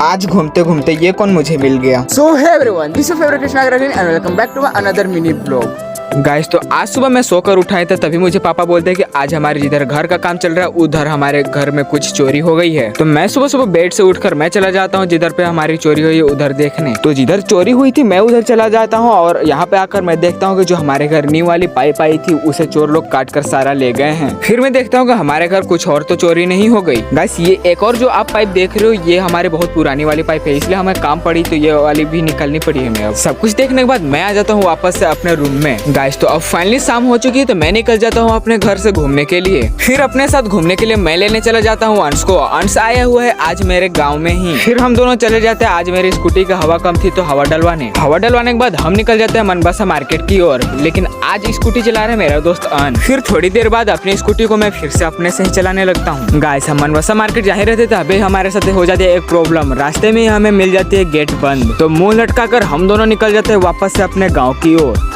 आज घूमते घूमते ये कौन मुझे मिल गया। So hey everyone, this is your favorite Krishna Agrawal and welcome back to another mini vlog. Guys तो आज सुबह मैं सोकर उठाए थे, तभी मुझे पापा बोलते हैं कि आज हमारे जिधर घर का काम चल रहा है उधर हमारे घर में कुछ चोरी हो गई है। तो मैं सुबह सुबह बेड से उठकर मैं चला जाता हूँ जिधर पे हमारी चोरी हुई है उधर देखने। तो जिधर चोरी हुई थी मैं उधर चला जाता हूँ और यहाँ पे आकर मैं देखता हूँ कि जो हमारे घर नींव वाली पाइप आई थी उसे चोर लोग काट कर सारा ले गए हैं। फिर मैं देखता हूँ कि हमारे घर कुछ और तो चोरी नहीं हो गई। गाइस ये एक और जो आप पाइप देख रहे हो ये हमारी बहुत पुरानी वाली पाइप है, इसलिए हमें काम पड़ी तो ये वाली भी निकलनी पड़ी हमें। अब सब कुछ देखने के बाद मैं आ जाता हूँ वापस से अपने रूम में। गाइस तो अब फाइनली शाम हो चुकी है तो मैं निकल जाता हूँ अपने घर से घूमने के लिए। फिर अपने साथ घूमने के लिए मैं लेने चला जाता हूँ अंश को। अंश आया हुआ है आज मेरे गांव में ही। फिर हम दोनों चले जाते हैं। आज मेरी स्कूटी का हवा कम थी तो हवा डलवाने के बाद हम निकल जाते हैं मनबासा मार्केट की ओर। लेकिन आज स्कूटी चला रहा है मेरा दोस्त अन। फिर थोड़ी देर बाद अपनी स्कूटी को मैं फिर से अपने से ही चलाने लगता हूँ। गाइस हम मनबासा मार्केट जा ही रहते थे, अभी हमारे साथ हो जाती है एक प्रॉब्लम। रास्ते में हमें मिल जाती है गेट बंद, तो मुंह लटका कर हम दोनों निकल जाते हैं वापस से अपने गाँव की ओर।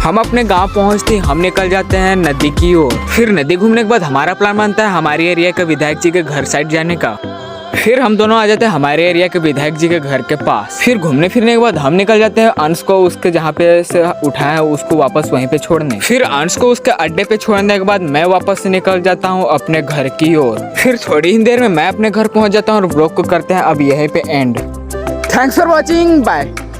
हम अपने गांव पहुंचते हम निकल जाते हैं नदी की ओर। फिर नदी घूमने के बाद हमारा प्लान बनता है हमारे एरिया के विधायक जी के घर साइड जाने का। फिर हम दोनों आ जाते हैं हमारे एरिया के विधायक जी के घर के पास। फिर घूमने फिरने के बाद हम निकल जाते हैं अंश को उसके जहाँ पे से उठाया है उसको वापस वहीं पे छोड़ने। फिर अंश को उसके अड्डे पे छोड़ने के बाद मैं वापस से निकल जाता हूँ अपने घर की ओर। फिर थोड़ी ही देर में मैं अपने घर पहुँच जाता हूँ और ब्लॉग को करते हैं अब यहीं पे and. Thanks for watching. Bye.